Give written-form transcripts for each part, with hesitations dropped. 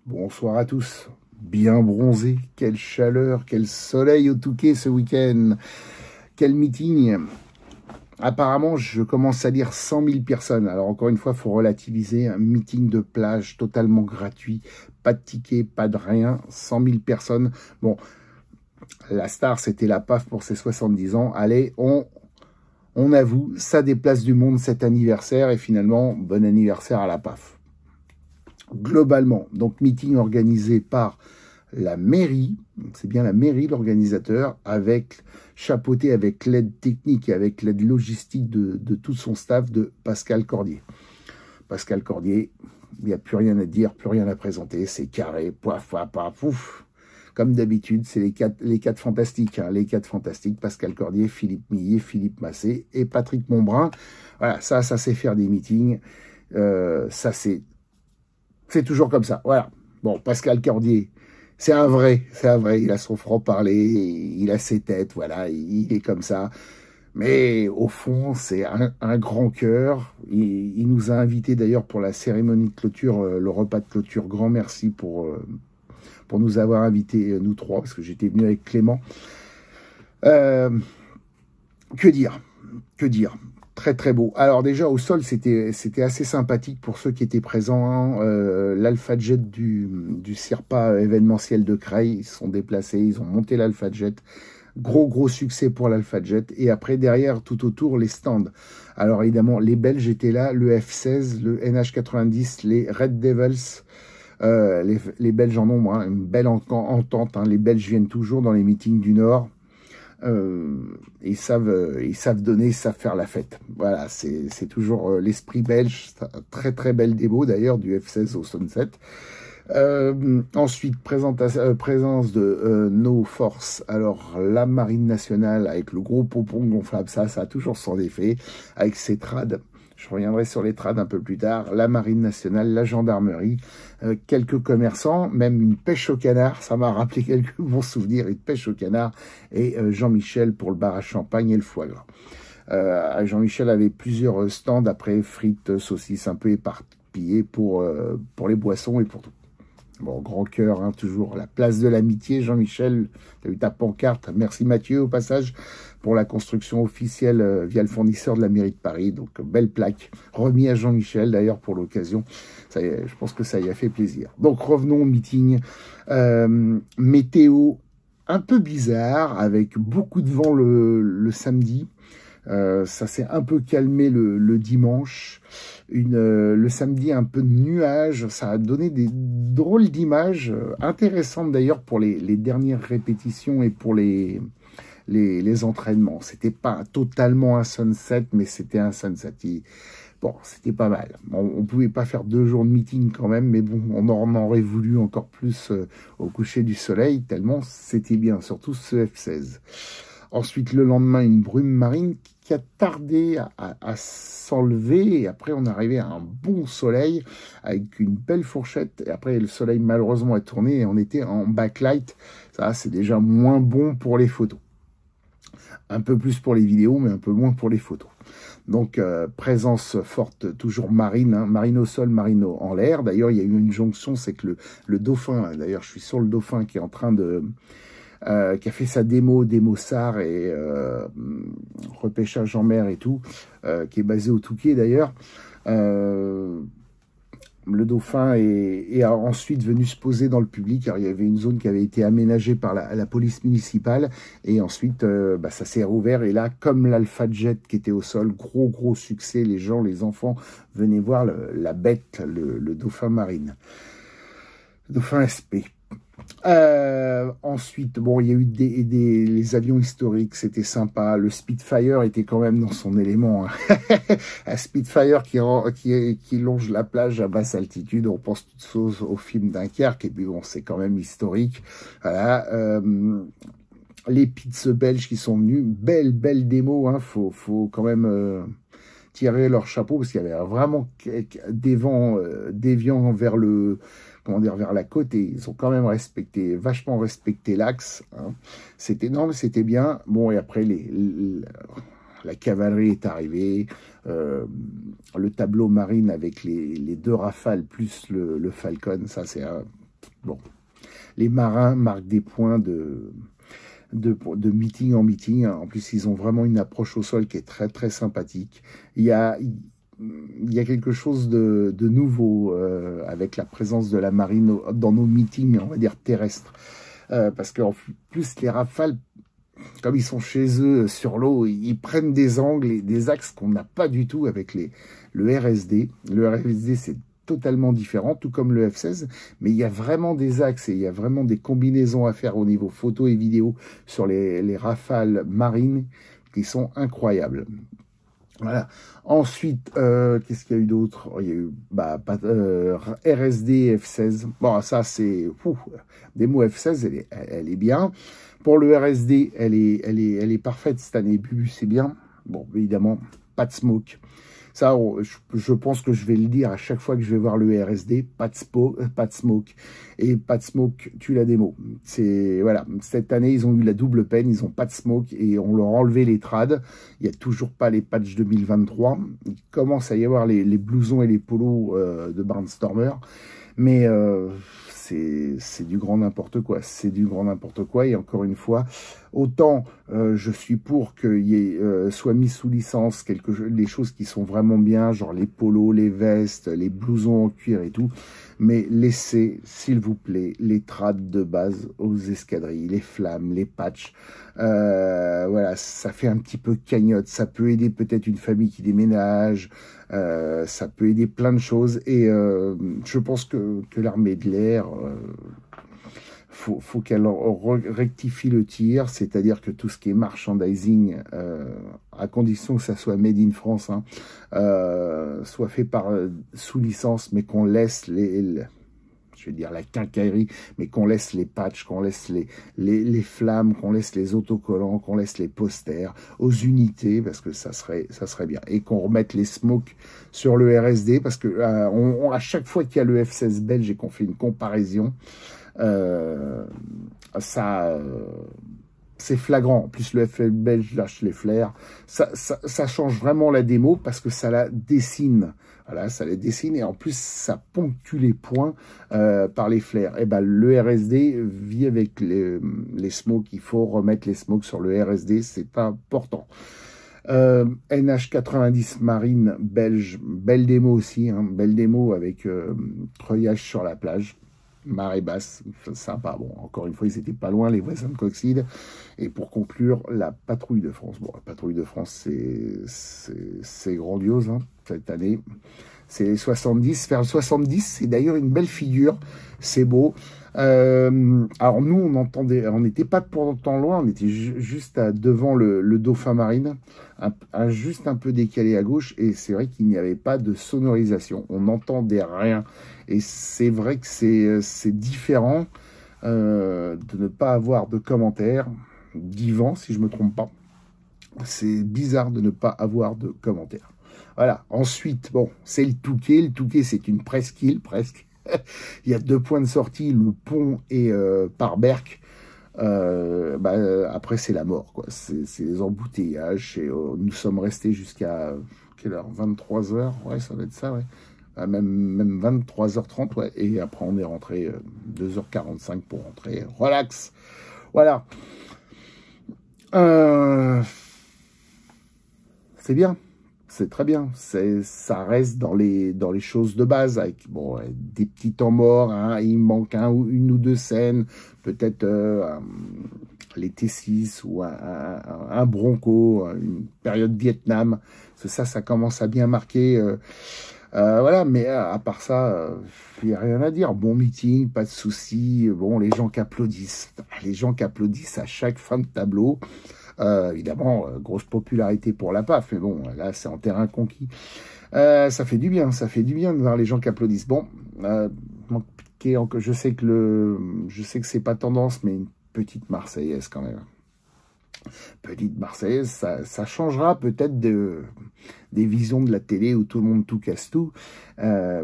Bonsoir à tous. Bien bronzé, quelle chaleur, quel soleil au Touquet ce week-end. Quel meeting. Apparemment, je commence à lire 100 000 personnes. Alors encore une fois, il faut relativiser. Un meeting de plage totalement gratuit. Pas de ticket, pas de rien. 100 000 personnes. Bon, la star, c'était la PAF pour ses 70 ans. Allez, on avoue, ça déplace du monde cet anniversaire. Et finalement, bon anniversaire à la PAF. Globalement, donc meeting organisé par la mairie, c'est bien la mairie l'organisateur, avec chapeauté avec l'aide technique et avec l'aide logistique de tout son staff de Pascal Cordier. Pascal Cordier, il n'y a plus rien à dire, plus rien à présenter, c'est carré, poif, poif, poif, pouf. Comme d'habitude, c'est les quatre fantastiques, hein, les quatre fantastiques, Pascal Cordier, Philippe Millet, Philippe Massé et Patrick Montbrun. Voilà, ça c'est faire des meetings, c'est toujours comme ça, voilà. Bon, Pascal Cordier, c'est un vrai, il a son franc-parler, il a ses têtes, voilà, il est comme ça. Mais au fond, c'est un grand cœur. Il nous a invités d'ailleurs pour la cérémonie de clôture, le repas de clôture. Grand merci pour nous avoir invités, nous trois, parce que j'étais venu avec Clément. Que dire? Très très beau. Alors déjà au sol c'était assez sympathique pour ceux qui étaient présents, hein. L'Alpha Jet du CIRPA événementiel de Creil, ils se sont déplacés, ils ont monté l'Alpha Jet. Gros succès pour l'Alpha Jet. Et après derrière tout autour les stands. Alors évidemment les Belges étaient là, le F16, le NH90, les Red Devils. Les Belges en ont, hein, une belle entente, hein. Les Belges viennent toujours dans les meetings du Nord. Ils savent donner, ils savent faire la fête. Voilà, c'est toujours l'esprit belge. Très belle démo d'ailleurs du F16 au Sunset. Ensuite, présence de nos forces. Alors, la Marine nationale avec le gros pompon gonflable, ça a toujours son effet. Avec ses trades. Je reviendrai sur les trades un peu plus tard. La Marine nationale, la gendarmerie, quelques commerçants, même une pêche au canard. Ça m'a rappelé quelques bons souvenirs. Une pêche au canard et Jean-Michel pour le bar à champagne et le foie gras. Jean-Michel avait plusieurs stands après frites, saucisses un peu éparpillées pour les boissons et pour tout. Bon, grand cœur, hein, toujours. La place de l'amitié, Jean-Michel, tu as eu ta pancarte. Merci Mathieu, au passage, pour la construction officielle via le fournisseur de la mairie de Paris. Donc, belle plaque. Remis à Jean-Michel, d'ailleurs, pour l'occasion. Je pense que ça y a fait plaisir. Donc, revenons au meeting. Météo un peu bizarre, avec beaucoup de vent le samedi. Ça s'est un peu calmé le dimanche. Le samedi, un peu de nuages. Ça a donné des drôles d'images, intéressantes d'ailleurs pour les dernières répétitions et pour les entraînements. C'était pas totalement un sunset, mais c'était un sunset. Bon, c'était pas mal. On pouvait pas faire 2 jours de meeting quand même, mais bon, on en aurait voulu encore plus au coucher du soleil, tellement c'était bien, surtout ce F16. Ensuite, le lendemain, une brume marine qui a tardé à s'enlever. Et après, on est arrivé à un bon soleil avec une belle fourchette. Et après, le soleil, malheureusement, est tourné et on était en backlight. Ça, c'est déjà moins bon pour les photos. Un peu plus pour les vidéos, mais un peu moins pour les photos. Donc, présence forte, toujours marine, hein, marine au sol, marine en l'air. D'ailleurs, il y a eu une jonction, c'est que le dauphin, d'ailleurs, je suis sur le dauphin qui est en train de... qui a fait sa démo SAR et repêchage en mer et tout, qui est basé au Touquet d'ailleurs. Le dauphin est ensuite venu se poser dans le public, car il y avait une zone qui avait été aménagée par la police municipale, et ensuite ça s'est rouvert, et là, comme l'Alpha Jet qui était au sol, gros succès, les gens, les enfants venaient voir la bête, le dauphin marine. Le dauphin SP. Ensuite, bon, il y a eu les avions historiques, c'était sympa. Le Spitfire était quand même dans son élément, hein. Un Spitfire qui longe la plage à basse altitude. On pense toutes au film Dunkerque, et puis bon, c'est quand même historique. Voilà. Les Pitts belges qui sont venus, belle démo, hein. Faut quand même tirer leur chapeau, parce qu'il y avait vraiment des vents déviants vers vers la côte, et ils ont quand même vachement respecté l'axe, hein. C'était énorme, c'était bien. Bon, et après, la cavalerie est arrivée, le tableau marine avec les 2 rafales plus le Falcon, ça c'est Bon, les marins marquent des points de meeting en meeting. En plus, ils ont vraiment une approche au sol qui est très, très sympathique. Il y a quelque chose de nouveau avec la présence de la marine dans nos meetings, on va dire, terrestres. Parce qu'en plus, les Rafales, comme ils sont chez eux sur l'eau, ils prennent des angles et des axes qu'on n'a pas du tout avec le RSD. Le RSD, c'est totalement différent, tout comme le F-16, mais il y a vraiment des axes et il y a vraiment des combinaisons à faire au niveau photo et vidéo sur les Rafales marines qui sont incroyables. Voilà. Ensuite, qu'est-ce qu'il y a eu d'autre? Il y a eu RSD, F-16. Bon, ça, c'est... Démo F-16, elle est bien. Pour le RSD, elle est parfaite cette année. Bubu, c'est bien. Bon, évidemment, pas de smoke. Ça, je pense que je vais le dire à chaque fois que je vais voir le RSD, pas de smoke. Et pas de smoke, tue la démo. Voilà, cette année, ils ont eu la double peine, ils n'ont pas de smoke et on leur a enlevé les trades. Il n'y a toujours pas les patchs 2023. Il commence à y avoir les blousons et les polos de Barnstormer. Mais c'est du grand n'importe quoi. C'est du grand n'importe quoi. Et encore une fois, autant je suis pour qu'il soit mis sous licence les choses qui sont vraiment bien, genre les polos, les vestes, les blousons en cuir et tout. Mais laissez, s'il vous plaît, les trades de base aux escadrilles, les flammes, les patchs. Voilà, ça fait un petit peu cagnotte. Ça peut aider peut-être une famille qui déménage. Ça peut aider plein de choses. Et je pense que l'armée de l'air... faut qu'elle rectifie le tir, c'est-à-dire que tout ce qui est merchandising, à condition que ça soit made in France, hein, soit fait sous licence, mais qu'on laisse je vais dire la quincaillerie, mais qu'on laisse les patchs, qu'on laisse les flammes, qu'on laisse les autocollants, qu'on laisse les posters aux unités, parce que ça serait bien. Et qu'on remette les smokes sur le RSD, parce que à chaque fois qu'il y a le F-16 belge et qu'on fait une comparaison, c'est flagrant. En plus, le FL belge lâche les flares. Ça change vraiment la démo parce que ça la dessine. Voilà, ça la dessine et en plus, ça ponctue les points par les flares. Et ben, le RSD vit avec les smokes. Il faut remettre les smokes sur le RSD. C'est important. NH90 Marine belge. Belle démo aussi. Hein, belle démo avec treuillage sur la plage. Marée basse, sympa. Bon, encore une fois, ils étaient pas loin, les voisins de Coxide. Et pour conclure, la patrouille de France. Bon, la patrouille de France, c'est grandiose, hein, cette année. C'est les 70. Faire le 70, c'est d'ailleurs une belle figure. C'est beau. Alors, nous, on n'était pas pour autant loin. On était juste devant le Dauphin Marine, juste un peu décalé à gauche. Et c'est vrai qu'il n'y avait pas de sonorisation. On n'entendait rien. Et c'est vrai que c'est différent de ne pas avoir de commentaires. d'Yvan, si je ne me trompe pas. C'est bizarre de ne pas avoir de commentaires. Voilà. Ensuite, bon, c'est le Touquet. Le Touquet, c'est une presqu'île, presque. Il y a 2 points de sortie, le pont et par Berck. Après, c'est la mort, quoi. C'est les embouteillages. Nous sommes restés jusqu'à quelle heure? 23 h. Ouais, ça va être ça, ouais. Même 23 h 30, ouais. Et après, on est rentré 2 h 45 pour rentrer. Relax. Voilà. C'est bien. C'est très bien. Ça reste dans les choses de base, avec bon, des petits temps morts, hein, il manque une ou 2 scènes, peut-être les T6 ou un Bronco, une période Vietnam. Ça commence à bien marquer. Voilà, mais à part ça, il n'y a rien à dire. Bon meeting, pas de soucis. Bon, les gens qui applaudissent. Les gens qui applaudissent à chaque fin de tableau. Évidemment, grosse popularité pour la PAF, mais bon, là, c'est en terrain conquis. Ça fait du bien de voir les gens qui applaudissent. Bon, je sais que c'est pas tendance, mais une petite Marseillaise quand même. Petite Marseillaise, ça changera peut-être des visions de la télé où tout le monde tout casse tout,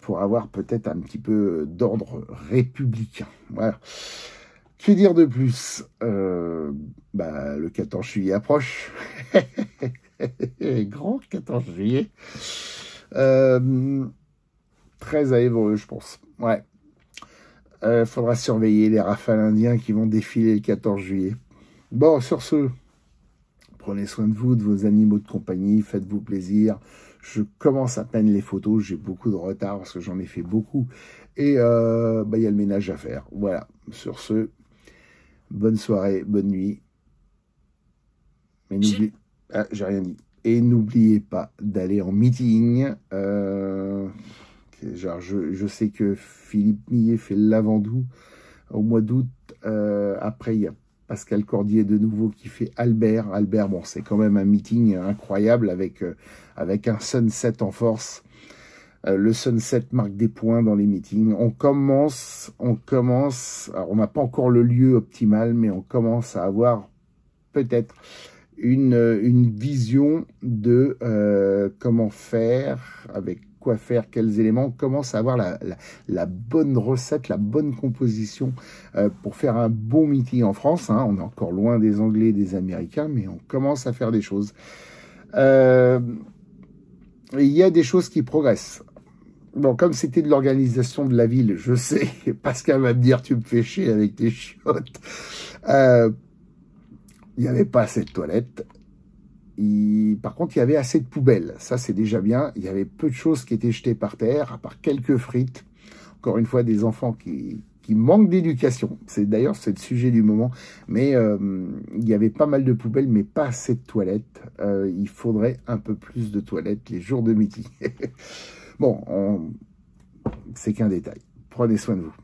pour avoir peut-être un petit peu d'ordre républicain. Voilà. Que dire de plus? Le 14 juillet approche. Grand 14 juillet. 13 à Évreux, je pense. Ouais. Faudra surveiller les rafales indiens qui vont défiler le 14 juillet. Bon, sur ce, prenez soin de vous, de vos animaux de compagnie, faites-vous plaisir. Je commence à peine les photos, j'ai beaucoup de retard parce que j'en ai fait beaucoup. Et y a le ménage à faire. Voilà, sur ce, bonne soirée, bonne nuit. Mais n'oubliez... Ah, j'ai rien dit. Et n'oubliez pas d'aller en meeting. Genre, je sais que Philippe Millet fait le Lavandou au mois d'août. Après, il y a Pascal Cordier de nouveau qui fait Albert. Albert, bon, c'est quand même un meeting incroyable avec un sunset en force. Le sunset marque des points dans les meetings. On commence. Alors, on n'a pas encore le lieu optimal, mais on commence à avoir peut-être une vision de comment faire, avec quoi faire, quels éléments. On commence à avoir la bonne recette, la bonne composition pour faire un bon meeting en France. Hein. On est encore loin des Anglais et des Américains, mais on commence à faire des choses. Il y a des choses qui progressent. Bon, comme c'était de l'organisation de la ville, je sais, Pascal va me dire, tu me fais chier avec tes chiottes. Il n'y avait pas assez de toilettes. Par contre, il y avait assez de poubelles. Ça, c'est déjà bien. Il y avait peu de choses qui étaient jetées par terre, à part quelques frites. Encore une fois, des enfants qui manquent d'éducation. D'ailleurs, c'est le sujet du moment. Mais il y avait pas mal de poubelles, mais pas assez de toilettes. Il faudrait un peu plus de toilettes les jours de meeting. Bon, c'est qu'un détail. Prenez soin de vous.